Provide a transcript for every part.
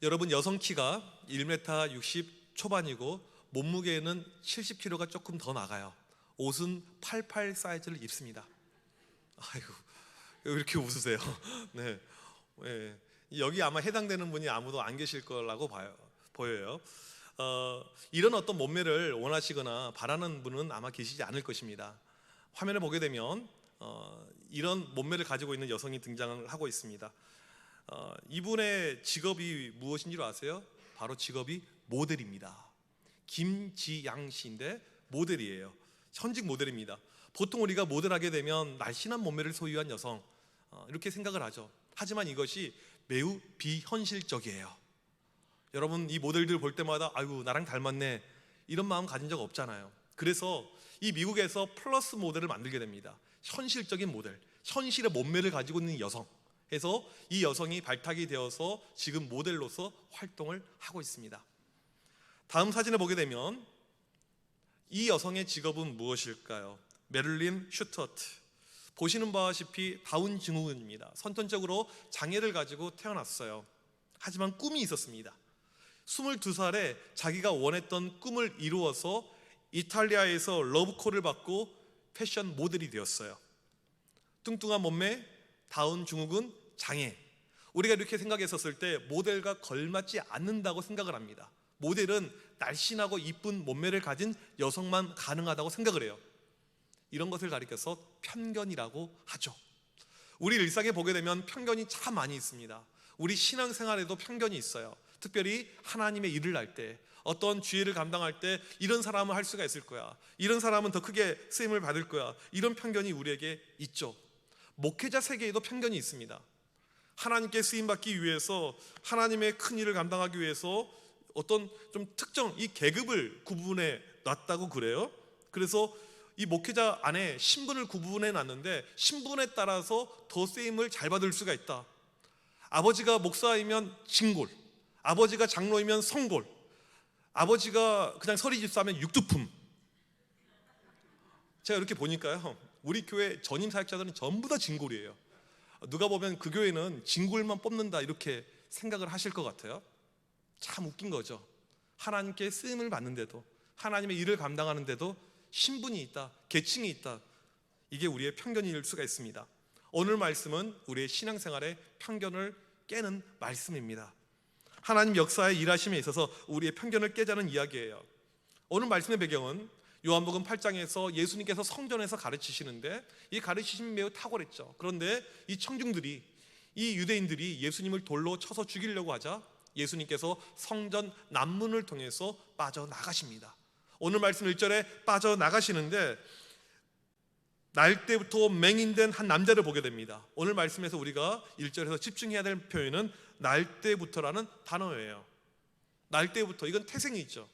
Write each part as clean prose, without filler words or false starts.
여러분, 여성 키가 1m 60 초반이고 몸무게는 70kg가 조금 더 나가요. 옷은 88 사이즈를 입습니다. 아이고, 왜 이렇게 웃으세요? 네, 네. 여기 아마 해당되는 분이 아무도 안 계실 거라고 보여요. 이런 어떤 몸매를 원하시거나 바라는 분은 아마 계시지 않을 것입니다. 화면을 보게 되면 이런 몸매를 가지고 있는 여성이 등장을 하고 있습니다. 이분의 직업이 무엇인 줄 아세요? 바로 직업이 모델입니다. 김지양 씨인데 모델이에요. 현직 모델입니다. 보통 우리가 모델하게 되면 날씬한 몸매를 소유한 여성, 이렇게 생각을 하죠. 하지만 이것이 매우 비현실적이에요. 여러분, 이 모델들 볼 때마다 아이고 나랑 닮았네 이런 마음 가진 적 없잖아요. 그래서 이 미국에서 플러스 모델을 만들게 됩니다. 현실적인 모델, 현실의 몸매를 가지고 있는 여성 해서 이 여성이 발탁이 되어서 지금 모델로서 활동을 하고 있습니다. 다음 사진을 보게 되면 이 여성의 직업은 무엇일까요? 메릴린 슈터트. 보시는 바와 같이 다운 증후군입니다. 선천적으로 장애를 가지고 태어났어요. 하지만 꿈이 있었습니다. 22살에 자기가 원했던 꿈을 이루어서 이탈리아에서 러브콜을 받고 패션 모델이 되었어요. 뚱뚱한 몸매, 다운 증후군, 장애. 우리가 이렇게 생각했었을 때 모델과 걸맞지 않는다고 생각을 합니다. 모델은 날씬하고 이쁜 몸매를 가진 여성만 가능하다고 생각을 해요. 이런 것을 가리켜서 편견이라고 하죠. 우리 일상에 보게 되면 편견이 참 많이 있습니다. 우리 신앙생활에도 편견이 있어요. 특별히 하나님의 일을 할 때, 어떤 주의를 감당할 때 이런 사람은 할 수가 있을 거야, 이런 사람은 더 크게 쓰임을 받을 거야, 이런 편견이 우리에게 있죠. 목회자 세계에도 편견이 있습니다. 하나님께 쓰임받기 위해서, 하나님의 큰 일을 감당하기 위해서 어떤 좀 특정 이 계급을 구분해 놨다고 그래요. 그래서 이 목회자 안에 신분을 구분해 놨는데 신분에 따라서 더 쓰임을 잘 받을 수가 있다. 아버지가 목사이면 진골, 아버지가 장로이면 성골, 아버지가 그냥 서리집사면 육두품. 제가 이렇게 보니까요, 우리 교회 전임 사역자들은 전부 다 진골이에요. 누가 보면 그 교회는 진골만 뽑는다 이렇게 생각을 하실 것 같아요. 참 웃긴 거죠. 하나님께 쓰임을 받는데도, 하나님의 일을 감당하는데도 신분이 있다, 계층이 있다. 이게 우리의 편견일 수가 있습니다. 오늘 말씀은 우리의 신앙생활의 편견을 깨는 말씀입니다. 하나님 역사의 일하심에 있어서 우리의 편견을 깨자는 이야기예요. 오늘 말씀의 배경은 요한복음 8장에서 예수님께서 성전에서 가르치시는데 이 가르치심이 매우 탁월했죠. 그런데 이 청중들이, 이 유대인들이 예수님을 돌로 쳐서 죽이려고 하자 예수님께서 성전 남문을 통해서 빠져나가십니다. 오늘 말씀 1절에 빠져나가시는데 날 때부터 맹인된 한 남자를 보게 됩니다. 오늘 말씀에서 우리가 1절에서 집중해야 될 표현은 날 때부터라는 단어예요. 날 때부터, 이건 태생이 있죠.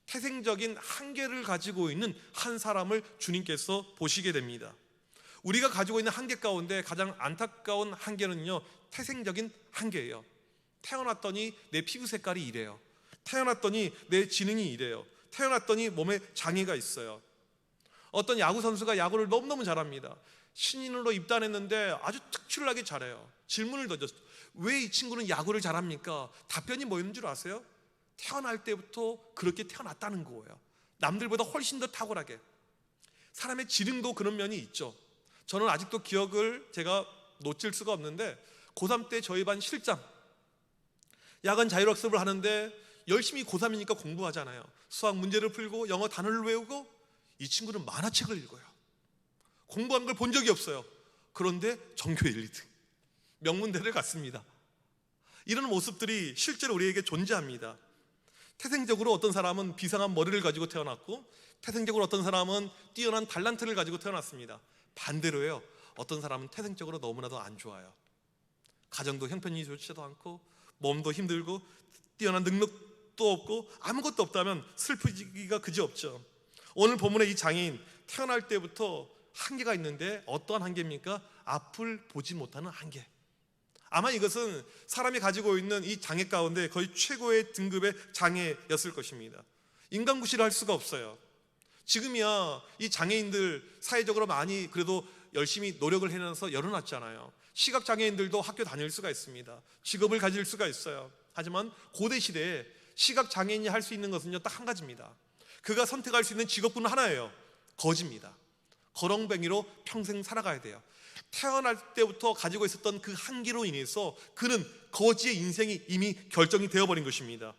태생적인 한계를 가지고 있는 한 사람을 주님께서 보시게 됩니다. 우리가 가지고 있는 한계 가운데 가장 안타까운 한계는요, 태생적인 한계예요. 태어났더니 내 피부 색깔이 이래요. 태어났더니 내 지능이 이래요. 태어났더니 몸에 장애가 있어요. 어떤 야구 선수가 야구를 너무너무 잘합니다. 신인으로 입단했는데 아주 특출나게 잘해요. 질문을 던졌어요. 왜 이 친구는 야구를 잘합니까? 답변이 뭐였는 줄 아세요? 태어날 때부터 그렇게 태어났다는 거예요. 남들보다 훨씬 더 탁월하게. 사람의 지능도 그런 면이 있죠. 저는 아직도 기억을 제가 놓칠 수가 없는데 고3 때 저희 반 실장, 야간 자율학습을 하는데 열심히 고3이니까 공부하잖아요. 수학 문제를 풀고 영어 단어를 외우고, 이 친구는 만화책을 읽어요. 공부한 걸 본 적이 없어요. 그런데 전교 1, 2등, 명문대를 갔습니다. 이런 모습들이 실제로 우리에게 존재합니다. 태생적으로 어떤 사람은 비상한 머리를 가지고 태어났고, 태생적으로 어떤 사람은 뛰어난 달란트를 가지고 태어났습니다. 반대로요, 어떤 사람은 태생적으로 너무나도 안 좋아요. 가정도 형편이 좋지도 않고, 몸도 힘들고, 뛰어난 능력도 없고, 아무것도 없다면 슬프기가 그지없죠. 오늘 본문의 이 장애인, 태어날 때부터 한계가 있는데 어떠한 한계입니까? 앞을 보지 못하는 한계. 아마 이것은 사람이 가지고 있는 이 장애 가운데 거의 최고의 등급의 장애였을 것입니다. 인간구실을 할 수가 없어요. 지금이야 이 장애인들 사회적으로 많이 그래도 열심히 노력을 해내서 열어놨잖아요. 시각장애인들도 학교 다닐 수가 있습니다. 직업을 가질 수가 있어요. 하지만 고대 시대에 시각 장애인이 할 수 있는 것은요 딱 한 가지입니다. 그가 선택할 수 있는 직업군은 하나예요. 거지입니다. 거렁뱅이로 평생 살아가야 돼요. 태어날 때부터 가지고 있었던 그 한계로 인해서 그는 거지의 인생이 이미 결정이 되어버린 것입니다.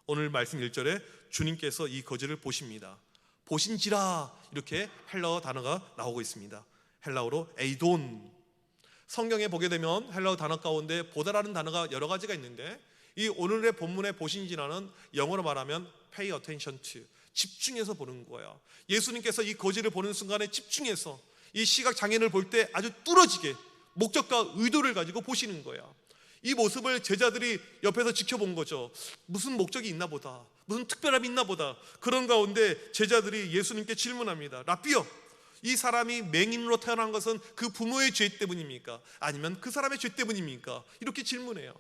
오늘 말씀 1절에 주님께서 이 거지를 보십니다. 보신지라 이렇게 헬라어 단어가 나오고 있습니다. 헬라어로 에이돈. 성경에 보게 되면 헬라어 단어 가운데 보다라는 단어가 여러 가지가 있는데 이 오늘의 본문의 보신지라는 영어로 말하면 pay attention to, 집중해서 보는 거예요. 예수님께서 이 거지를 보는 순간에 집중해서 이 시각 장애인을 볼 때 아주 뚫어지게 목적과 의도를 가지고 보시는 거예요. 이 모습을 제자들이 옆에서 지켜본 거죠. 무슨 목적이 있나 보다, 무슨 특별함이 있나 보다. 그런 가운데 제자들이 예수님께 질문합니다. 라삐여, 이 사람이 맹인으로 태어난 것은 그 부모의 죄 때문입니까? 아니면 그 사람의 죄 때문입니까? 이렇게 질문해요.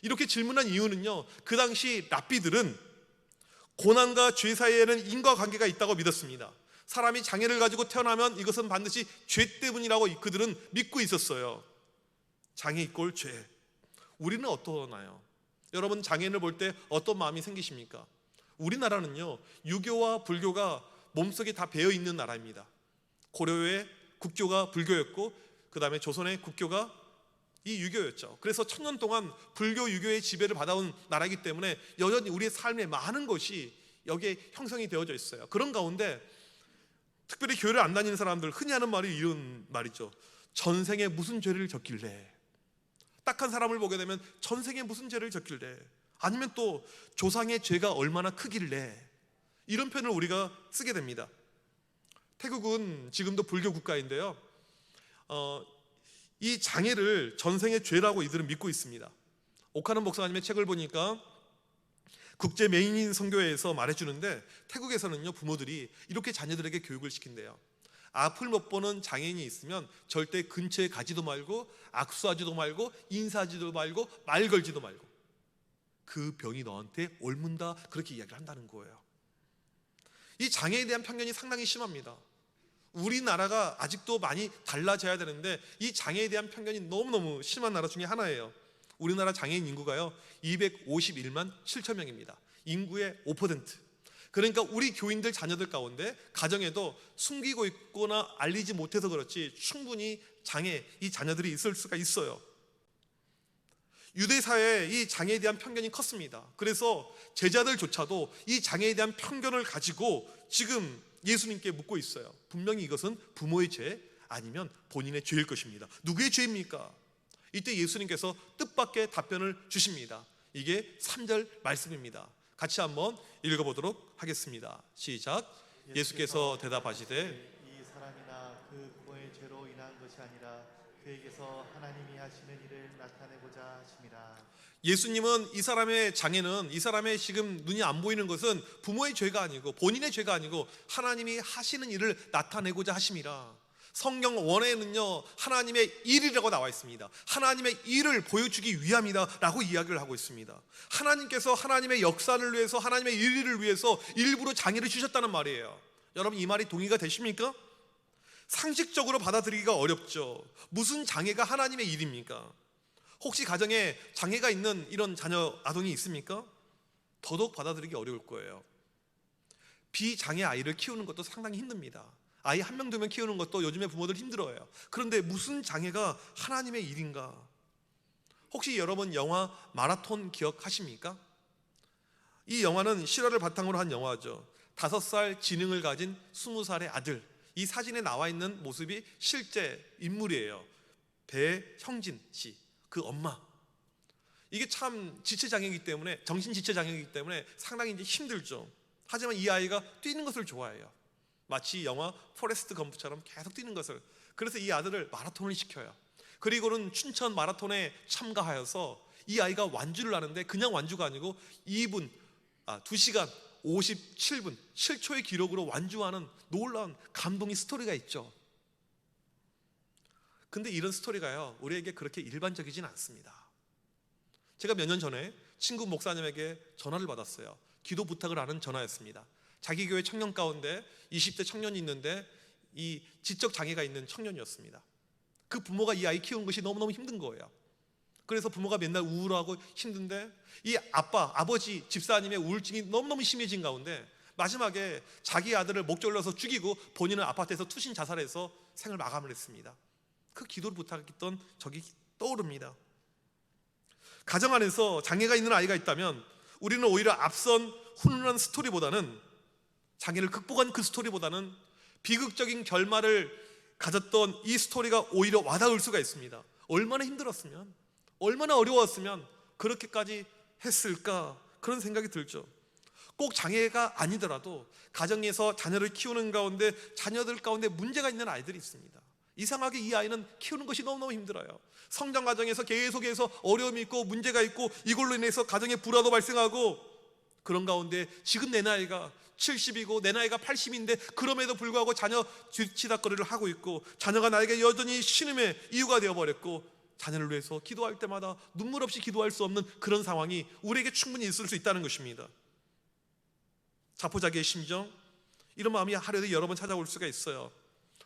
이렇게 질문한 이유는요, 그 당시 랍비들은 고난과 죄 사이에는 인과관계가 있다고 믿었습니다. 사람이 장애를 가지고 태어나면 이것은 반드시 죄 때문이라고 그들은 믿고 있었어요. 장애 이꼴 죄. 우리는 어떠나요? 여러분, 장애인을 볼 때 어떤 마음이 생기십니까? 우리나라는요, 유교와 불교가 몸속에 다 배어 있는 나라입니다. 고려의 국교가 불교였고 그 다음에 조선의 국교가 이 유교였죠. 그래서 천년 동안 불교 유교의 지배를 받아온 나라이기 때문에 여전히 우리의 삶의 많은 것이 여기에 형성이 되어져 있어요. 그런 가운데 특별히 교회를 안 다니는 사람들 흔히 하는 말이 이런 말이죠. 전생에 무슨 죄를 졌길래, 딱한 사람을 보게 되면 전생에 무슨 죄를 졌길래, 아니면 또 조상의 죄가 얼마나 크길래, 이런 표현을 우리가 쓰게 됩니다. 태국은 지금도 불교 국가인데요, 이 장애를 전생의 죄라고 이들은 믿고 있습니다. 오카는 목사님의 책을 보니까 국제 맹인 선교회에서 말해주는데, 태국에서는요 부모들이 이렇게 자녀들에게 교육을 시킨대요. 앞을 못 보는 장애인이 있으면 절대 근처에 가지도 말고, 악수하지도 말고, 인사하지도 말고, 말 걸지도 말고, 그 병이 너한테 옮는다, 그렇게 이야기를 한다는 거예요. 이 장애에 대한 편견이 상당히 심합니다. 우리나라가 아직도 많이 달라져야 되는데 이 장애에 대한 편견이 너무너무 심한 나라 중에 하나예요. 우리나라 장애인 인구가요 251만 7천 명입니다. 인구의 5%. 그러니까 우리 교인들 자녀들 가운데 가정에도 숨기고 있거나 알리지 못해서 그렇지 충분히 장애, 이 자녀들이 있을 수가 있어요. 유대 사회에 이 장애에 대한 편견이 컸습니다. 그래서 제자들조차도 이 장애에 대한 편견을 가지고 지금 예수님께 묻고 있어요. 분명히 이것은 부모의 죄 아니면 본인의 죄일 것입니다. 누구의 죄입니까? 이때 예수님께서 뜻밖의 답변을 주십니다. 이게 3절 말씀입니다. 같이 한번 읽어보도록 하겠습니다. 시작. 예수께서 대답하시되 이 사람이나 그 부모의 죄로 인한 것이 아니라 그에게서 하나님이 하시는 일을 나타내고자 하심이라. 예수님은 이 사람의 장애는, 이 사람의 지금 눈이 안 보이는 것은 부모의 죄가 아니고 본인의 죄가 아니고 하나님이 하시는 일을 나타내고자 하심이라. 성경 원에는요 하나님의 일이라고 나와 있습니다. 하나님의 일을 보여주기 위함이다 라고 이야기를 하고 있습니다. 하나님께서 하나님의 역사를 위해서, 하나님의 일을 위해서 일부러 장애를 주셨다는 말이에요. 여러분, 이 말이 동의가 되십니까? 상식적으로 받아들이기가 어렵죠. 무슨 장애가 하나님의 일입니까? 혹시 가정에 장애가 있는 이런 자녀, 아동이 있습니까? 더더욱 받아들이기 어려울 거예요. 비장애 아이를 키우는 것도 상당히 힘듭니다. 아이 한 명, 두 명 키우는 것도 요즘에 부모들 힘들어요. 그런데 무슨 장애가 하나님의 일인가? 혹시 여러분 영화 마라톤 기억하십니까? 이 영화는 실화를 바탕으로 한 영화죠. 5살 지능을 가진 20살의 아들, 이 사진에 나와 있는 모습이 실제 인물이에요. 배형진 씨, 그 엄마. 이게 참 지체장애이기 때문에, 정신지체장애이기 때문에 상당히 이제 힘들죠. 하지만 이 아이가 뛰는 것을 좋아해요. 마치 영화 포레스트 검프처럼 계속 뛰는 것을. 그래서 이 아들을 마라톤을 시켜요. 그리고는 춘천 마라톤에 참가하여서 이 아이가 완주를 하는데, 그냥 완주가 아니고 2시간 57분 7초의 기록으로 완주하는 놀라운 감동의 스토리가 있죠. 근데 이런 스토리가요 우리에게 그렇게 일반적이진 않습니다. 제가 몇 년 전에 친구 목사님에게 전화를 받았어요. 기도 부탁을 하는 전화였습니다. 자기 교회 청년 가운데 20대 청년이 있는데 이 지적 장애가 있는 청년이었습니다. 그 부모가 이 아이 키우는 것이 너무너무 힘든 거예요. 그래서 부모가 맨날 우울하고 힘든데 이 아버지, 집사님의 우울증이 너무너무 심해진 가운데 마지막에 자기 아들을 목졸라서 죽이고 본인은 아파트에서 투신 자살해서 생을 마감을 했습니다. 그 기도를 부탁했던 적이 떠오릅니다. 가정 안에서 장애가 있는 아이가 있다면 우리는 오히려 앞선 훈훈한 스토리보다는, 장애를 극복한 그 스토리보다는 비극적인 결말을 가졌던 이 스토리가 오히려 와닿을 수가 있습니다. 얼마나 힘들었으면, 얼마나 어려웠으면 그렇게까지 했을까, 그런 생각이 들죠. 꼭 장애가 아니더라도 가정에서 자녀를 키우는 가운데 자녀들 가운데 문제가 있는 아이들이 있습니다. 이상하게 이 아이는 키우는 것이 너무너무 힘들어요. 성장 과정에서 계속해서 어려움이 있고 문제가 있고 이걸로 인해서 가정에 불화도 발생하고, 그런 가운데 지금 내 나이가 70이고 내 나이가 80인데 그럼에도 불구하고 자녀 뒤치다거리를 하고 있고, 자녀가 나에게 여전히 신음의 이유가 되어버렸고, 자녀를 위해서 기도할 때마다 눈물 없이 기도할 수 없는 그런 상황이 우리에게 충분히 있을 수 있다는 것입니다. 자포자기의 심정, 이런 마음이 하루에도 여러 번 찾아올 수가 있어요.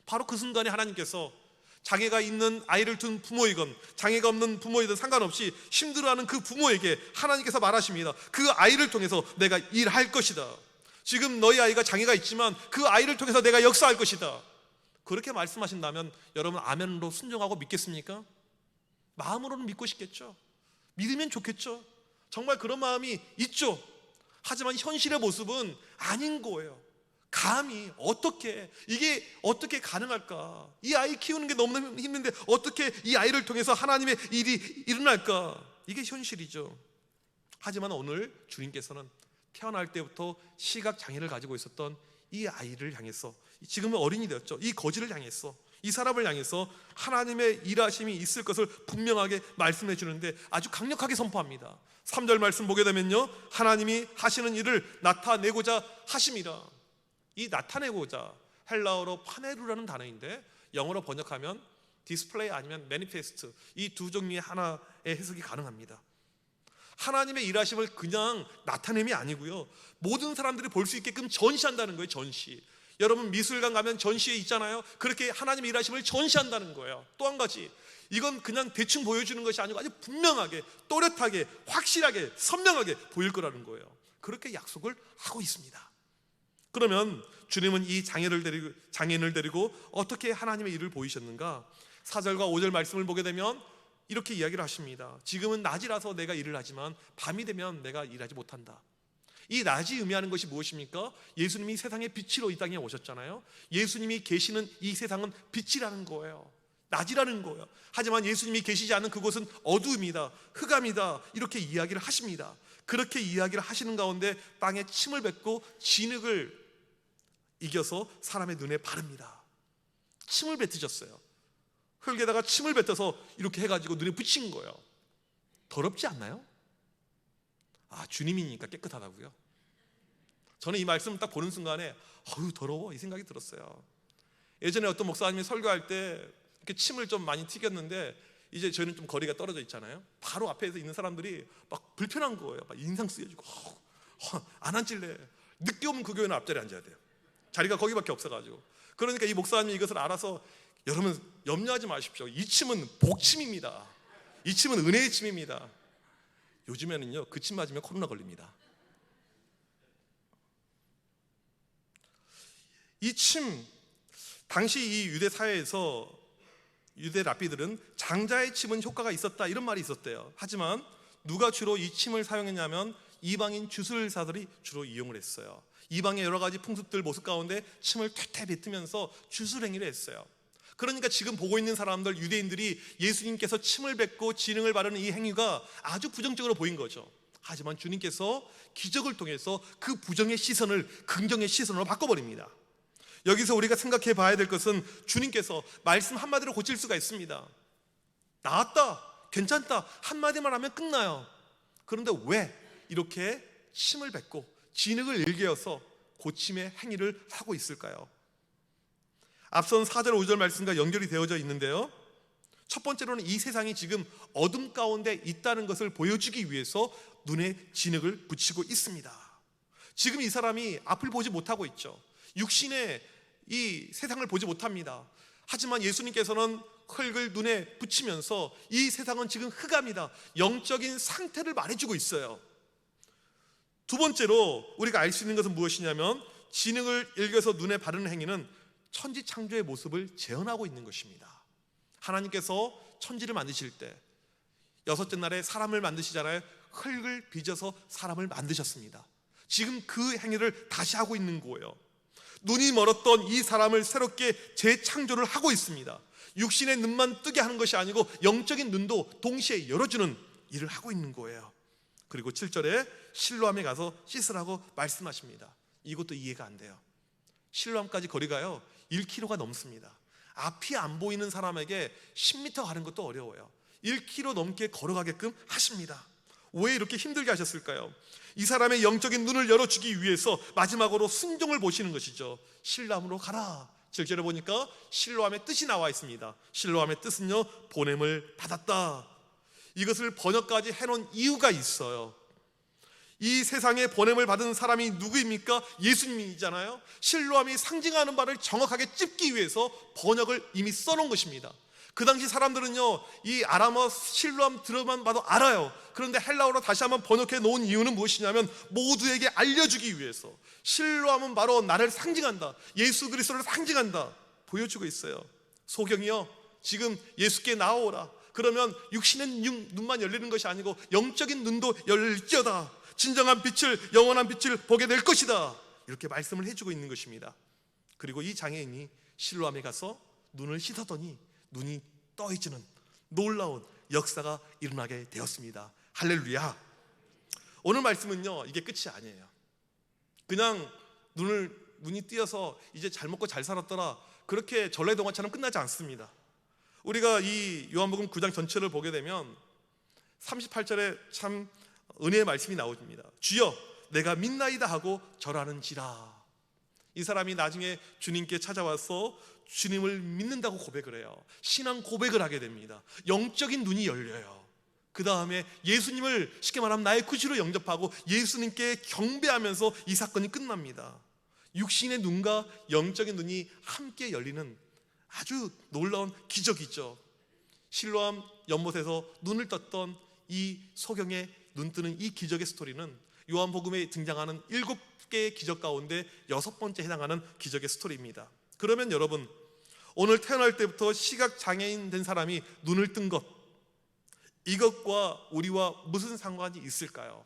바로 그 순간에 하나님께서 장애가 있는 아이를 둔 부모이건 장애가 없는 부모이든 상관없이 힘들어하는 그 부모에게 하나님께서 말하십니다. 그 아이를 통해서 내가 일할 것이다. 지금 너희 아이가 장애가 있지만 그 아이를 통해서 내가 역사할 것이다. 그렇게 말씀하신다면 여러분 아멘으로 순종하고 믿겠습니까? 마음으로는 믿고 싶겠죠. 믿으면 좋겠죠. 정말 그런 마음이 있죠. 하지만 현실의 모습은 아닌 거예요. 감히 어떻게, 이게 어떻게 가능할까? 이 아이 키우는 게 너무너무 힘든데 어떻게 이 아이를 통해서 하나님의 일이 일어날까? 이게 현실이죠. 하지만 오늘 주님께서는 태어날 때부터 시각장애를 가지고 있었던 이 아이를 향해서, 지금은 어린이 되었죠, 이 거지를 향해서, 이 사람을 향해서 하나님의 일하심이 있을 것을 분명하게 말씀해 주는데 아주 강력하게 선포합니다. 3절 말씀 보게 되면요, 하나님이 하시는 일을 나타내고자 하심이라. 이 나타내고자, 헬라어로 파네루라는 단어인데 영어로 번역하면 디스플레이 아니면 매니페스트, 이 두 종류의 하나의 해석이 가능합니다. 하나님의 일하심을 그냥 나타냄이 아니고요, 모든 사람들이 볼 수 있게끔 전시한다는 거예요. 전시. 여러분 미술관 가면 전시회 있잖아요. 그렇게 하나님의 일하심을 전시한다는 거예요. 또 한 가지, 이건 그냥 대충 보여주는 것이 아니고 아주 분명하게, 또렷하게, 확실하게, 선명하게 보일 거라는 거예요. 그렇게 약속을 하고 있습니다. 그러면 주님은 이 장애인을 데리고 어떻게 하나님의 일을 보이셨는가? 4절과 5절 말씀을 보게 되면 이렇게 이야기를 하십니다. 지금은 낮이라서 내가 일을 하지만 밤이 되면 내가 일하지 못한다. 이 낮이 의미하는 것이 무엇입니까? 예수님이 세상의 빛으로 이 땅에 오셨잖아요. 예수님이 계시는 이 세상은 빛이라는 거예요. 낮이라는 거예요. 하지만 예수님이 계시지 않은 그곳은 어두움이다, 흑암이다, 이렇게 이야기를 하십니다. 그렇게 이야기를 하시는 가운데 땅에 침을 뱉고 진흙을 이겨서 사람의 눈에 바릅니다. 침을 뱉으셨어요. 흙에다가 침을 뱉어서 이렇게 해가지고 눈에 붙인 거예요. 더럽지 않나요? 아, 주님이니까 깨끗하다고요? 저는 이 말씀을 딱 보는 순간에 어휴 더러워, 이 생각이 들었어요. 예전에 어떤 목사님이 설교할 때 이렇게 침을 좀 많이 튀겼는데 이제 저희는 좀 거리가 떨어져 있잖아요. 바로 앞에서 있는 사람들이 막 불편한 거예요. 막 인상 쓰여지고 안 앉을래. 늦게 오면 그 교회는 앞자리에 앉아야 돼요. 자리가 거기밖에 없어가지고. 그러니까 이 목사님이 이것을 알아서 여러분 염려하지 마십시오. 이 침은 복침입니다. 이 침은 은혜의 침입니다. 요즘에는요 그 침 맞으면 코로나 걸립니다. 이 침, 당시 이 유대 사회에서 유대 랍비들은 장자의 침은 효과가 있었다, 이런 말이 있었대요. 하지만 누가 주로 이 침을 사용했냐면 이방인 주술사들이 주로 이용을 했어요. 이방의 여러 가지 풍습들 모습 가운데 침을 퇴퇴 뱉으면서 주술 행위를 했어요. 그러니까 지금 보고 있는 사람들, 유대인들이 예수님께서 침을 뱉고 진흥을 바르는 이 행위가 아주 부정적으로 보인 거죠. 하지만 주님께서 기적을 통해서 그 부정의 시선을 긍정의 시선으로 바꿔버립니다. 여기서 우리가 생각해 봐야 될 것은 주님께서 말씀 한마디로 고칠 수가 있습니다. 나았다, 괜찮다 한마디만 하면 끝나요. 그런데 왜 이렇게 침을 뱉고 진흙을 일개어서 고침의 행위를 하고 있을까요? 앞선 4절 5절 말씀과 연결이 되어져 있는데요, 첫 번째로는 이 세상이 지금 어둠 가운데 있다는 것을 보여주기 위해서 눈에 진흙을 붙이고 있습니다. 지금 이 사람이 앞을 보지 못하고 있죠. 육신의 이 세상을 보지 못합니다. 하지만 예수님께서는 흙을 눈에 붙이면서 이 세상은 지금 흑암이다, 영적인 상태를 말해주고 있어요. 두 번째로 우리가 알 수 있는 것은 무엇이냐면, 지능을 읽어서 눈에 바르는 행위는 천지 창조의 모습을 재현하고 있는 것입니다. 하나님께서 천지를 만드실 때 여섯째 날에 사람을 만드시잖아요. 흙을 빚어서 사람을 만드셨습니다. 지금 그 행위를 다시 하고 있는 거예요. 눈이 멀었던 이 사람을 새롭게 재창조를 하고 있습니다. 육신의 눈만 뜨게 하는 것이 아니고 영적인 눈도 동시에 열어주는 일을 하고 있는 거예요. 그리고 7절에 실로암에 가서 씻으라고 말씀하십니다. 이것도 이해가 안 돼요. 실로암까지 거리가요 1km가 넘습니다. 앞이 안 보이는 사람에게 10m 가는 것도 어려워요. 1km 넘게 걸어가게끔 하십니다. 왜 이렇게 힘들게 하셨을까요? 이 사람의 영적인 눈을 열어주기 위해서 마지막으로 순종을 보시는 것이죠. 실로암으로 가라. 7절에 보니까 실로암의 뜻이 나와 있습니다. 실로암의 뜻은요, 보냄을 받았다. 이것을 번역까지 해놓은 이유가 있어요. 이 세상에 보냄을 받은 사람이 누구입니까? 예수님이잖아요. 실로암이 상징하는 바를 정확하게 찝기 위해서 번역을 이미 써놓은 것입니다. 그 당시 사람들은요, 이 아람어 실로암 들어만 봐도 알아요. 그런데 헬라어로 다시 한번 번역해 놓은 이유는 무엇이냐면, 모두에게 알려주기 위해서. 실로암은 바로 나를 상징한다, 예수 그리스도를 상징한다, 보여주고 있어요. 소경이요, 지금 예수께 나오라. 그러면 육신의 눈만 열리는 것이 아니고 영적인 눈도 열릴지어다. 진정한 빛을, 영원한 빛을 보게 될 것이다. 이렇게 말씀을 해주고 있는 것입니다. 그리고 이 장애인이 실로암에 가서 눈을 씻었더니 눈이 떠있지는 놀라운 역사가 일어나게 되었습니다. 할렐루야. 오늘 말씀은요, 이게 끝이 아니에요. 그냥 눈이 띄어서 이제 잘 먹고 잘 살았더라, 그렇게 전래동화처럼 끝나지 않습니다. 우리가 이 요한복음 9장 전체를 보게 되면 38절에 참 은혜의 말씀이 나옵니다. 주여 내가 믿나이다 하고 절하는지라. 이 사람이 나중에 주님께 찾아와서 주님을 믿는다고 고백을 해요. 신앙 고백을 하게 됩니다. 영적인 눈이 열려요. 그 다음에 예수님을 쉽게 말하면 나의 구주로 영접하고 예수님께 경배하면서 이 사건이 끝납니다. 육신의 눈과 영적인 눈이 함께 열리는 아주 놀라운 기적이죠. 실로암 연못에서 눈을 떴던 이 소경의 눈 뜨는 이 기적의 스토리는 요한복음에 등장하는 7개의 기적 가운데 6번째 해당하는 기적의 스토리입니다. 그러면 여러분, 오늘 태어날 때부터 시각장애인 된 사람이 눈을 뜬 것, 이것과 우리와 무슨 상관이 있을까요?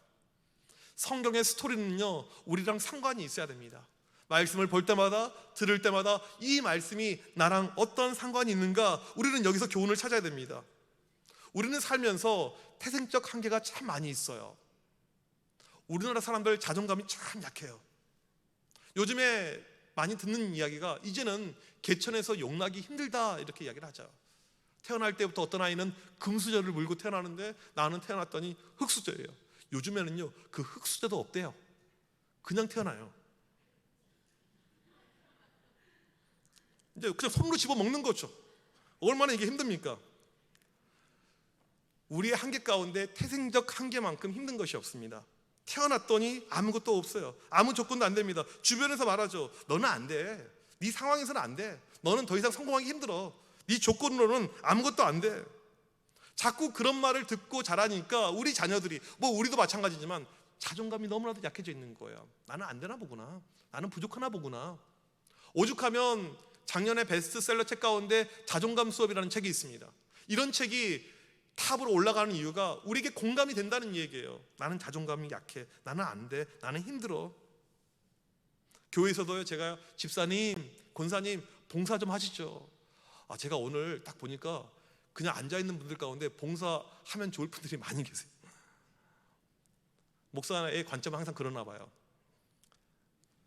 성경의 스토리는요, 우리랑 상관이 있어야 됩니다. 말씀을 볼 때마다, 들을 때마다 이 말씀이 나랑 어떤 상관이 있는가, 우리는 여기서 교훈을 찾아야 됩니다. 우리는 살면서 태생적 한계가 참 많이 있어요. 우리나라 사람들 자존감이 참 약해요. 요즘에 많이 듣는 이야기가, 이제는 개천에서 용나기 힘들다, 이렇게 이야기를 하죠. 태어날 때부터 어떤 아이는 금수저를 물고 태어나는데 나는 태어났더니 흙수저예요. 요즘에는요, 그 흙수저도 없대요. 그냥 태어나요. 이제 그냥 손으로 집어 먹는 거죠. 얼마나 이게 힘듭니까? 우리의 한계 가운데 태생적 한계만큼 힘든 것이 없습니다. 태어났더니 아무것도 없어요. 아무 조건도 안 됩니다. 주변에서 말하죠. 너는 안 돼. 네 상황에서는 안 돼. 너는 더 이상 성공하기 힘들어. 네 조건으로는 아무것도 안 돼. 자꾸 그런 말을 듣고 자라니까 우리 자녀들이, 우리도 마찬가지지만 자존감이 너무나도 약해져 있는 거예요. 나는 안 되나 보구나. 나는 부족하나 보구나. 오죽하면 작년에 베스트셀러 책 가운데 자존감 수업이라는 책이 있습니다. 이런 책이 탑으로 올라가는 이유가 우리에게 공감이 된다는 얘기예요. 나는 자존감이 약해. 나는 안 돼. 나는 힘들어. 교회에서도요, 제가 집사님, 권사님 봉사 좀 하시죠. 제가 오늘 딱 보니까 그냥 앉아있는 분들 가운데 봉사하면 좋을 분들이 많이 계세요. 목사의 관점은 항상 그러나 봐요.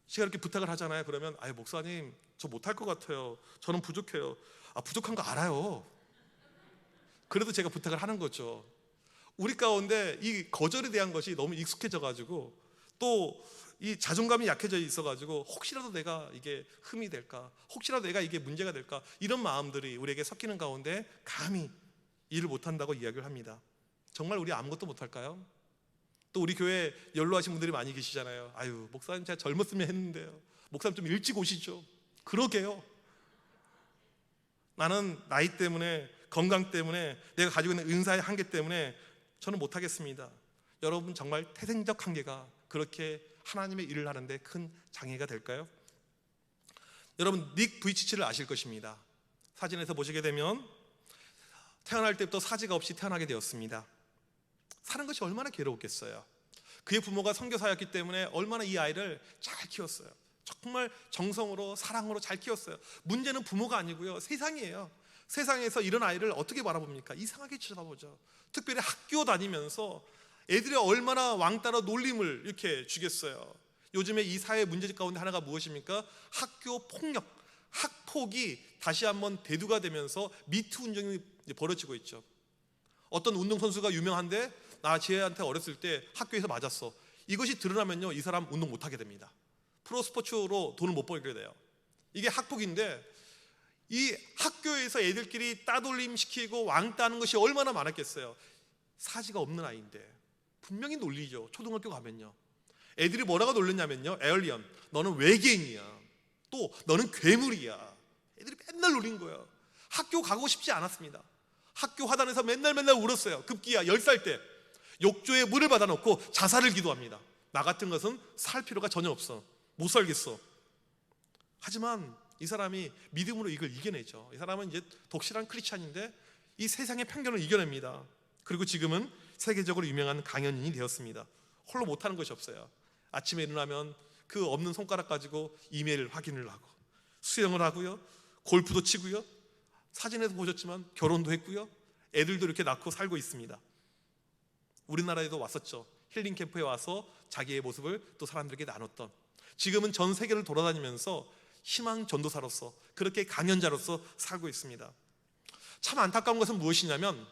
제가 이렇게 부탁을 하잖아요. 그러면 목사님 저 못할 것 같아요. 저는 부족해요. 부족한 거 알아요. 그래도 제가 부탁을 하는 거죠. 우리 가운데 이 거절에 대한 것이 너무 익숙해져 가지고, 또 이 자존감이 약해져 있어 가지고, 혹시라도 내가 이게 흠이 될까, 혹시라도 내가 이게 문제가 될까, 이런 마음들이 우리에게 섞이는 가운데 감히 일을 못한다고 이야기를 합니다. 정말 우리 아무것도 못할까요? 또 우리 교회 연로하신 분들이 많이 계시잖아요. 목사님 제가 젊었으면 했는데요. 목사님 좀 일찍 오시죠. 그러게요. 나는 나이 때문에, 건강 때문에, 내가 가지고 있는 은사의 한계 때문에 저는 못하겠습니다. 여러분, 정말 태생적 한계가 그렇게 하나님의 일을 하는데 큰 장애가 될까요? 여러분, 닉 부이치치를 아실 것입니다. 사진에서 보시게 되면 태어날 때부터 사지가 없이 태어나게 되었습니다. 사는 것이 얼마나 괴로웠겠어요. 그의 부모가 선교사였기 때문에 얼마나 이 아이를 잘 키웠어요. 정말 정성으로, 사랑으로 잘 키웠어요. 문제는 부모가 아니고요, 세상이에요. 세상에서 이런 아이를 어떻게 바라봅니까? 이상하게 쳐다보죠. 특별히 학교 다니면서 애들이 얼마나 왕따로 놀림을 이렇게 주겠어요. 요즘에 이 사회 문제집 가운데 하나가 무엇입니까? 학교 폭력, 학폭이 다시 한번 대두가 되면서 미투 운동이 벌어지고 있죠. 어떤 운동선수가 유명한데 나 쟤한테 어렸을 때 학교에서 맞았어. 이것이 드러나면요, 이 사람 운동 못하게 됩니다. 프로스포츠로 돈을 못 벌게 돼요. 이게 학폭인데 이 학교에서 애들끼리 따돌림 시키고 왕따하는 것이 얼마나 많았겠어요. 사지가 없는 아이인데 분명히 놀리죠. 초등학교 가면요, 애들이 뭐라고 놀렸냐면요, 에얼리언, 너는 외계인이야, 또 너는 괴물이야. 애들이 맨날 놀린 거예요. 학교 가고 싶지 않았습니다. 학교 화단에서 맨날 울었어요. 급기야 10살 때 욕조에 물을 받아놓고 자살을 기도합니다. 나 같은 것은 살 필요가 전혀 없어, 못 살겠어. 하지만 이 사람이 믿음으로 이걸 이겨내죠. 이 사람은 이제 독실한 크리스찬인데 이 세상의 편견을 이겨냅니다. 그리고 지금은 세계적으로 유명한 강연인이 되었습니다. 홀로 못하는 것이 없어요. 아침에 일어나면 그 없는 손가락 가지고 이메일 확인을 하고, 수영을 하고요, 골프도 치고요, 사진에서 보셨지만 결혼도 했고요, 애들도 이렇게 낳고 살고 있습니다. 우리나라에도 왔었죠. 힐링 캠프에 와서 자기의 모습을 또 사람들에게 나눴던, 지금은 전 세계를 돌아다니면서 희망 전도사로서, 그렇게 강연자로서 살고 있습니다. 참 안타까운 것은 무엇이냐면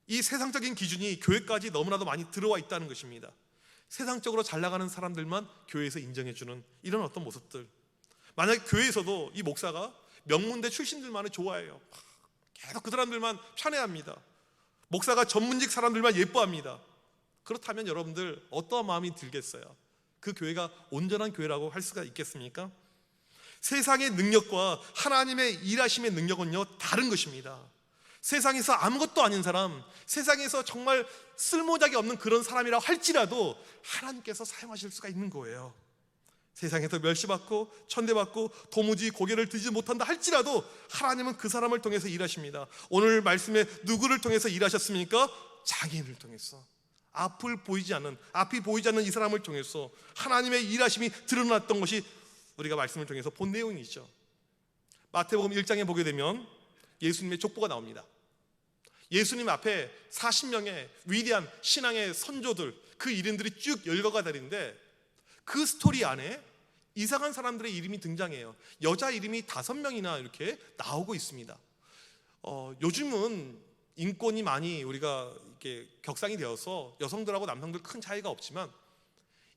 이 세상적인 기준이 교회까지 너무나도 많이 들어와 있다는 것입니다. 세상적으로 잘 나가는 사람들만 교회에서 인정해주는 이런 어떤 모습들. 만약에 교회에서도 이 목사가 명문대 출신들만을 좋아해요. 계속 그 사람들만 편애합니다. 목사가 전문직 사람들만 예뻐합니다. 그렇다면 여러분들 어떠한 마음이 들겠어요? 그 교회가 온전한 교회라고 할 수가 있겠습니까? 세상의 능력과 하나님의 일하심의 능력은요, 다른 것입니다. 세상에서 아무것도 아닌 사람, 세상에서 정말 쓸모작이 없는 그런 사람이라고 할지라도 하나님께서 사용하실 수가 있는 거예요. 세상에서 멸시받고 천대받고 도무지 고개를 들지 못한다 할지라도 하나님은 그 사람을 통해서 일하십니다. 오늘 말씀에 누구를 통해서 일하셨습니까? 장애인을 통해서, 앞이 보이지 않는 이 사람을 통해서 하나님의 일하심이 드러났던 것이 우리가 말씀을 통해서 본 내용이죠. 마태복음 1장에 보게 되면 예수님의 족보가 나옵니다. 예수님 앞에 40명의 위대한 신앙의 선조들, 그 이름들이 쭉 열거가 되는데 그 스토리 안에 이상한 사람들의 이름이 등장해요. 여자 이름이 5명이나 이렇게 나오고 있습니다. 요즘은 인권이 많이 우리가 이렇게 격상이 되어서 여성들하고 남성들 큰 차이가 없지만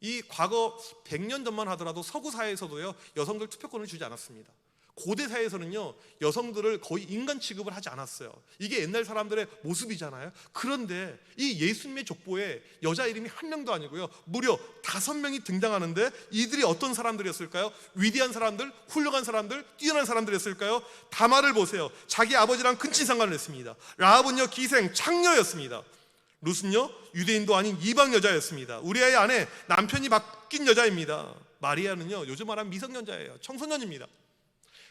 이 과거 100년 전만 하더라도 서구 사회에서도요, 여성들 투표권을 주지 않았습니다. 고대 사회에서는요, 여성들을 거의 인간 취급을 하지 않았어요. 이게 옛날 사람들의 모습이잖아요. 그런데 이 예수님의 족보에 여자 이름이 한 명도 아니고요, 무려 5명이 등장하는데 이들이 어떤 사람들이었을까요? 위대한 사람들, 훌륭한 사람들, 뛰어난 사람들이었을까요? 다말을 보세요. 자기 아버지랑 근친상간을 했습니다. 라합은요, 기생 창녀였습니다. 룻은요, 유대인도 아닌 이방 여자였습니다. 우리아의 아내, 남편이 바뀐 여자입니다. 마리아는요, 요즘 말하는 미성년자예요. 청소년입니다.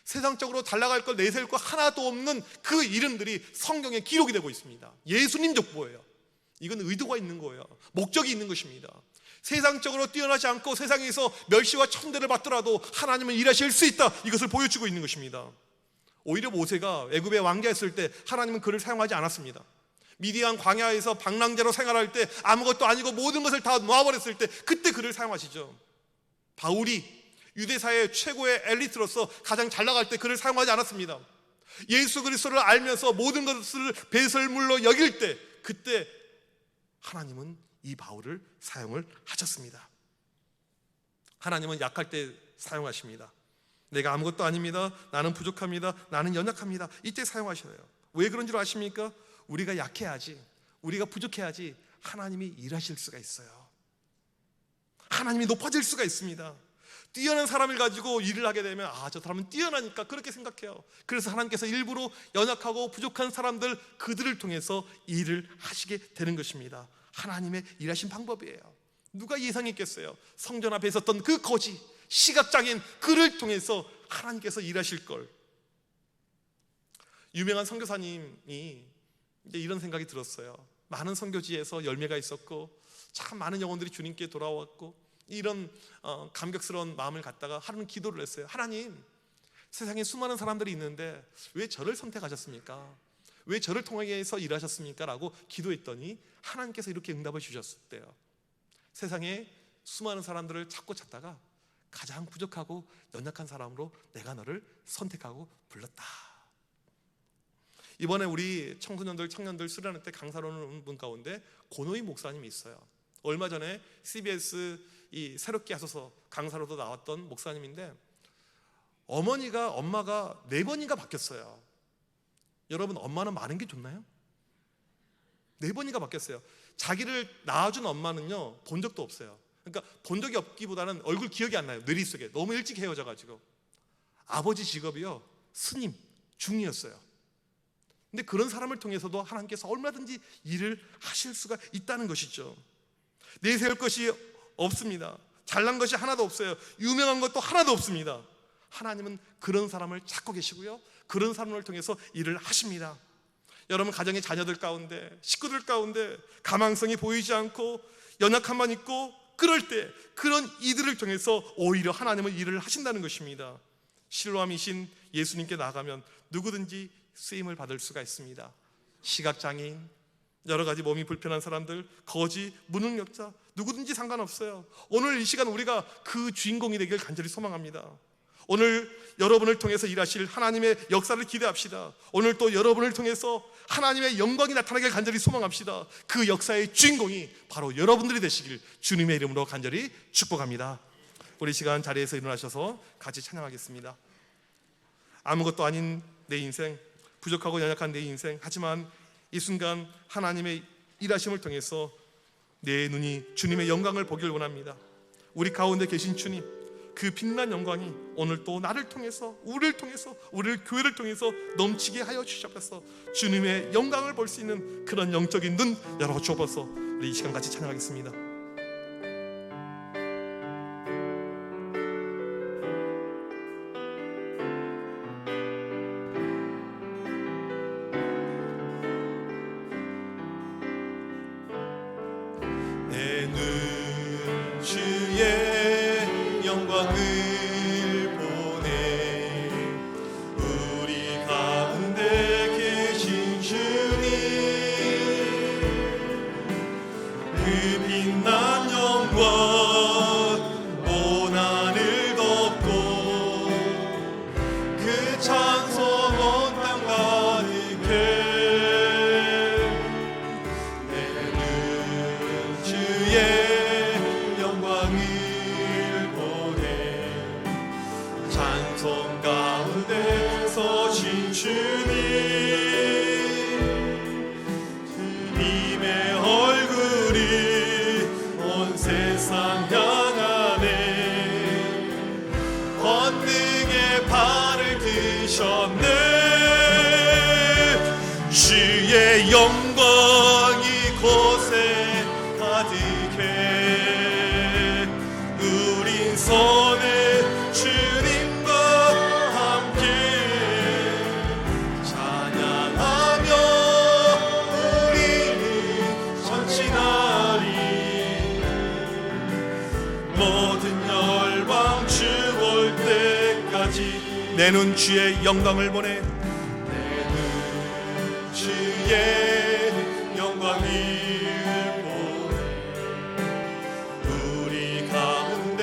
세상적으로 잘 나갈 것, 내세울 것 하나도 없는 그 이름들이 성경에 기록이 되고 있습니다. 예수님 족보예요. 이건 의도가 있는 거예요. 목적이 있는 것입니다. 세상적으로 뛰어나지 않고 세상에서 멸시와 천대를 받더라도 하나님은 일하실 수 있다, 이것을 보여주고 있는 것입니다. 오히려 모세가 애굽의 왕자였을 때 하나님은 그를 사용하지 않았습니다. 미디안 광야에서 방랑자로 생활할 때 아무것도 아니고 모든 것을 다 놓아버렸을 때 그때 그를 사용하시죠. 바울이 유대사의 최고의 엘리트로서 가장 잘 나갈 때 그를 사용하지 않았습니다. 예수 그리스도를 알면서 모든 것을 배설물로 여길 때 그때 하나님은 이 바울을 사용을 하셨습니다. 하나님은 약할 때 사용하십니다. 내가 아무것도 아닙니다, 나는 부족합니다, 나는 연약합니다, 이때 사용하셔요. 왜 그런 줄 아십니까? 우리가 약해야지, 우리가 부족해야지 하나님이 일하실 수가 있어요. 하나님이 높아질 수가 있습니다. 뛰어난 사람을 가지고 일을 하게 되면 저 사람은 뛰어나니까 그렇게 생각해요. 그래서 하나님께서 일부러 연약하고 부족한 사람들, 그들을 통해서 일을 하시게 되는 것입니다. 하나님의 일하신 방법이에요. 누가 예상했겠어요? 성전 앞에 있었던 그 거지, 시각장애인, 그를 통해서 하나님께서 일하실 걸. 유명한 선교사님이 이제 이런 생각이 들었어요. 많은 선교지에서 열매가 있었고 참 많은 영혼들이 주님께 돌아왔고 이런 감격스러운 마음을 갖다가 하루는 기도를 했어요. 하나님, 세상에 수많은 사람들이 있는데 왜 저를 선택하셨습니까? 왜 저를 통해서 일하셨습니까? 라고 기도했더니 하나님께서 이렇게 응답을 주셨대요. 세상에 수많은 사람들을 찾다가 가장 부족하고 연약한 사람으로 내가 너를 선택하고 불렀다. 이번에 우리 청소년들, 청년들 수련회 때 강사로 오는 분 가운데 고노희 목사님이 있어요. 얼마 전에 CBS 이 새롭게 하소서 강사로도 나왔던 목사님인데 엄마가 4번인가 바뀌었어요. 여러분, 엄마는 많은 게 좋나요? 4번인가 바뀌었어요. 자기를 낳아준 엄마는요 본 적도 없어요. 그러니까 본 적이 없기보다는 얼굴 기억이 안 나요. 뇌리 속에 너무 일찍 헤어져가지고. 아버지 직업이요 스님, 중이었어요. 근데 그런 사람을 통해서도 하나님께서 얼마든지 일을 하실 수가 있다는 것이죠. 내세울 것이 없습니다. 잘난 것이 하나도 없어요. 유명한 것도 하나도 없습니다. 하나님은 그런 사람을 찾고 계시고요, 그런 사람을 통해서 일을 하십니다. 여러분 가정의 자녀들 가운데, 식구들 가운데 가망성이 보이지 않고 연약함만 있고 그럴 때 그런 이들을 통해서 오히려 하나님은 일을 하신다는 것입니다. 실로암이신 예수님께 나가면 누구든지 쓰임을 받을 수가 있습니다. 시각장애인, 여러 가지 몸이 불편한 사람들, 거지, 무능력자, 누구든지 상관없어요. 오늘 이 시간 우리가 그 주인공이 되길 간절히 소망합니다. 오늘 여러분을 통해서 일하실 하나님의 역사를 기대합시다. 오늘 또 여러분을 통해서 하나님의 영광이 나타나길 간절히 소망합시다. 그 역사의 주인공이 바로 여러분들이 되시길 주님의 이름으로 간절히 축복합니다. 우리 시간 자리에서 일어나셔서 같이 찬양하겠습니다. 아무것도 아닌 내 인생, 부족하고 연약한 내 인생, 하지만 이 순간 하나님의 일하심을 통해서 내 눈이 주님의 영광을 보길 원합니다. 우리 가운데 계신 주님, 그 빛난 영광이 오늘 또 나를 통해서, 우리를 통해서, 우리를 교회를 통해서 넘치게 하여 주셔서 주님의 영광을 볼 수 있는 그런 영적인 눈 열어 주옵소서. 우리 이 시간 같이 찬양하겠습니다. 내 눈 주의 영광을 보내 우리 가운데 계신 주님 그 빛난 영광 온 하늘 덮고 그 찬송 온 땅 가득해 찬송 가운데 서신 주님 주님의 얼굴이 온 세상 향하네 권능의 발을 드셨네 주의 영광이 곳에 가득해 우린 손에 주님과 함께 찬양하며 우리는 전진하리 모든 열방 주 올 때까지 내 눈 주의 영광을 보내 내 눈 주의 영광을 보내 우리 가운데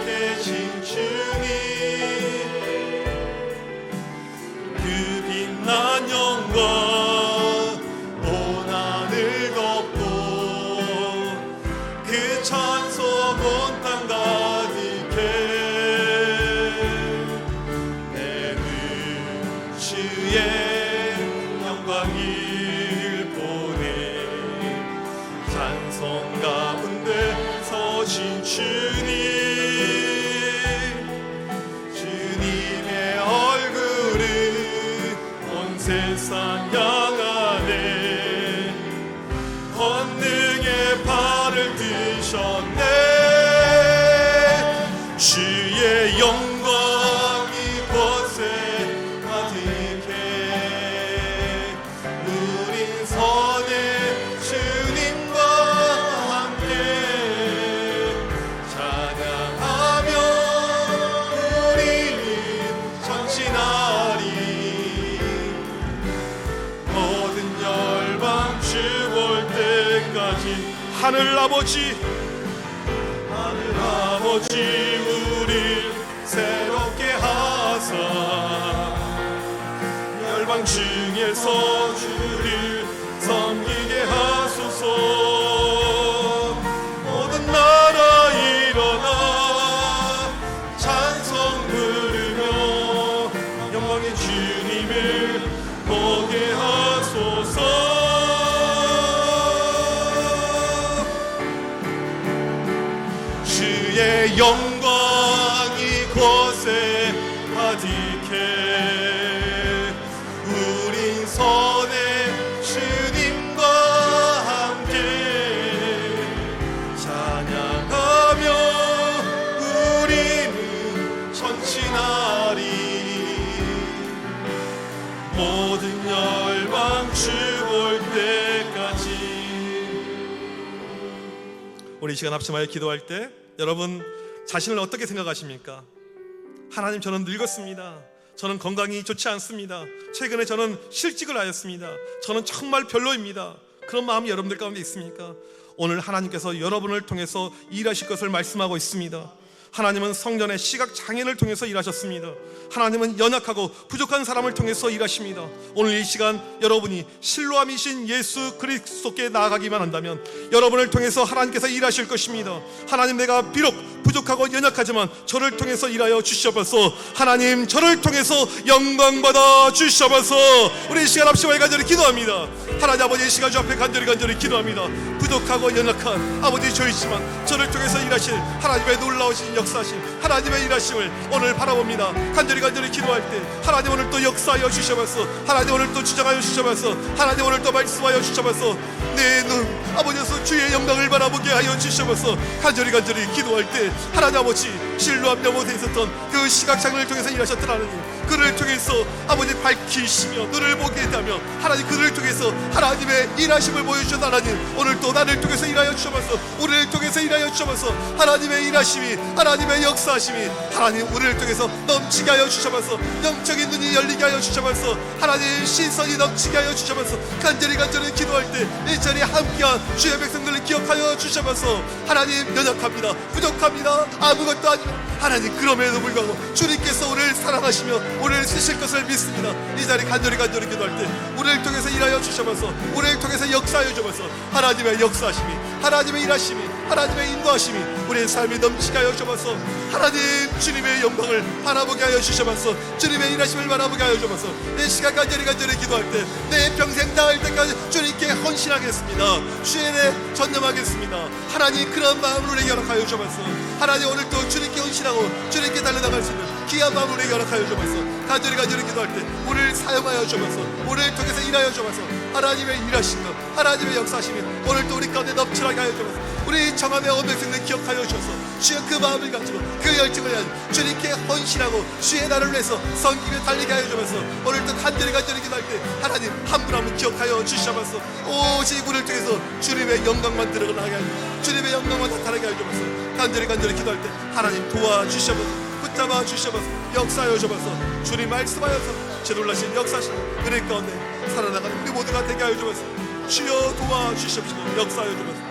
계신 주님 그 빛난 영광 온 하늘 덮고 그 찬송 온 땅 가득해 내 눈 주의 영광을 보내 찬송 가운데 서신 주님 하늘 아버지 우리 새롭게 하사 열방 중에서 주를 섬기게 하소서. 모든 나라 일어나 찬송 부르며 영광의 주님을 보게 하소서. 주의 영광이 곳에 가득해 우린 선의 주님과 함께 찬양하며 우리는 전진하리. 모든 열방 주 볼 때까지. 우리 이 시간 합심하여 기도할 때 여러분 자신을 어떻게 생각하십니까? 하나님, 저는 늙었습니다. 저는 건강이 좋지 않습니다. 최근에 저는 실직을 하였습니다. 저는 정말 별로입니다. 그런 마음이 여러분들 가운데 있습니까? 오늘 하나님께서 여러분을 통해서 일하실 것을 말씀하고 있습니다. 하나님은 성전의 시각장애인을 통해서 일하셨습니다. 하나님은 연약하고 부족한 사람을 통해서 일하십니다. 오늘 이 시간 여러분이 실로암이신 예수 그리스도께 나아가기만 한다면 여러분을 통해서 하나님께서 일하실 것입니다. 하나님, 내가 비록 부족하고 연약하지만 저를 통해서 일하여 주셔서 하나님, 저를 통해서 영광 받아 주셔서 우리 이 시간 합심하여 간절히 기도합니다. 하나님 아버지, 이 시간 주 앞에 간절히 기도합니다. 부족하고 연약한 아버지 저이지만 저를 통해서 일하실 하나님의 놀라우신 역사심, 하나님의 일하심을 오늘 바라봅니다. 간절히 기도할 때 하나님 오늘 또 역사하여 주셔서 하나님 오늘 또 주장하여 주셔서 하나님 오늘 또 말씀하여 주셔서 내 눈 아버지께서 주의 영광을 바라보게 하여 주셔서 간절히 기도할 때 하나님 아버지, 실로암 너머에 있었던 그 시각장애를 통해서 일하셨던 하나님, 그를 통해서 아버지 밝히시며 눈을 보게 했다며 하나님, 그를 통해서 하나님의 일하심을 보여주셨던 하나님, 오늘 또 나를 통해서 일하여 주셔서 우리를 통해서 일하여 주셔서 하나님의 일하심이, 하나님의 역사하심이 하나님 우리를 통해서 넘치게 하여 주셔서 영적인 눈이 열리게 하여 주셔서 하나님 신선이 넘치게 하여 주셔서 간절히 기도할 때 이 자리에 함께한 주의 백성들을 기억하여 주셔서 하나님, 연약합니다, 부족합니다, 아무것도 아니고 하나님, 그럼에도 불구하고 주님께서 우리를 사랑하시며 우리를 쓰실 것을 믿습니다. 이 자리 간절히 기도할 때 우리를 통해서 일하여 주셔서 우리를 통해서 역사하여 주셔서 하나님의 역사하심이, 하나님의 일하심이, 하나님의 인도하심이 우리의 삶이 넘치게 하여 주셔서 하나님 주님의 영광을 바라보게 하여 주셔서 주님의 일하심을 바라보게 하여 주셔서 이 시간 간절히 기도할 때 내 평생 닿을 때까지 주님께 헌신하겠습니다. 주의 은혜 전념하겠습니다. 하나님, 그런 마음으로 우리에게 허락하여 주셔서 하나님 오늘 또 주님께 헌신하고 주님께 달려나갈 수 있는 귀한 마음으로 우리에게 허락하여 주셔서 간절히 기도할 때 우리를 사용하여 주셔서 우리를 통해서 일하여 주셔서 하나님의 일하심과 하나님의 역사심이 오늘 또 우리 가운데 넘쳐나게 하여 주셔서 우리 정함의 온 백성들 기억하여 주셔서 주여 그 마음을 가지고 그 열정을 가지고 주님께 헌신하고 주의 나라를 위해서 섬기며 달리게 하여 주셔서 오늘 또 간절히 기도할 때 하나님 한 분 한 분 기억하여 주셔서 오직 우리를 통해서 주님의 영광만 드러나게 하여 주님의 영광만 나타나게 하여 주셔서 간절히 기도할 때 하나님 도와주셔서 붙잡아 주셔서 역사하여 주셔서 주님 말씀하여서 제 놀라신 역사신 은혜 가운데 살아나가는 우리 모두가 되게 하여 주셔서 주여 도와주십시오. 역사하여 주셔서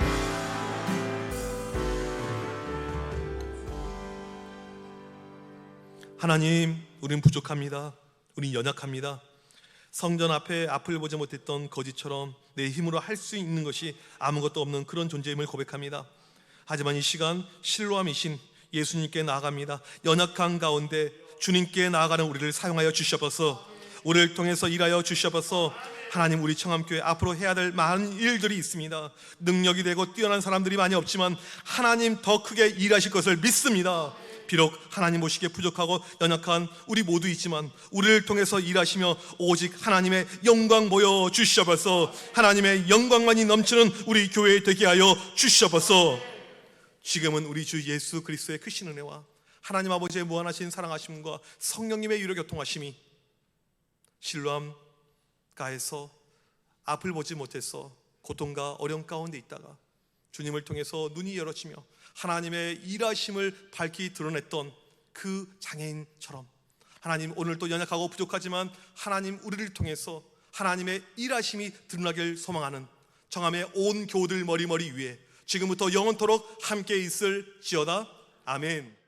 하나님, 우린 부족합니다. 우린 연약합니다. 성전 앞에 앞을 보지 못했던 거지처럼 내 힘으로 할 수 있는 것이 아무것도 없는 그런 존재임을 고백합니다. 하지만 이 시간 실로암이신 예수님께 나아갑니다. 연약한 가운데 주님께 나아가는 우리를 사용하여 주셔서 우리를 통해서 일하여 주셔서 하나님, 우리 청암교회 앞으로 해야 될 많은 일들이 있습니다. 능력이 되고 뛰어난 사람들이 많이 없지만 하나님 더 크게 일하실 것을 믿습니다. 비록 하나님 보시기에 부족하고 연약한 우리 모두 있지만 우리를 통해서 일하시며 오직 하나님의 영광 보여주셔서 하나님의 영광만이 넘치는 우리 교회 되게 하여 주셔서 지금은 우리 주 예수 그리스도의 크신 은혜와 하나님 아버지의 무한하신 사랑하심과 성령님의 유료 교통하심이 실로암 가에서 앞을 보지 못해서 고통과 어려움 가운데 있다가 주님을 통해서 눈이 열어지며 하나님의 일하심을 밝히 드러냈던 그 장애인처럼 하나님, 오늘도 연약하고 부족하지만 하나님 우리를 통해서 하나님의 일하심이 드러나길 소망하는 정함의 온 교우들 머리 위에 지금부터 영원토록 함께 있을지어다. 아멘.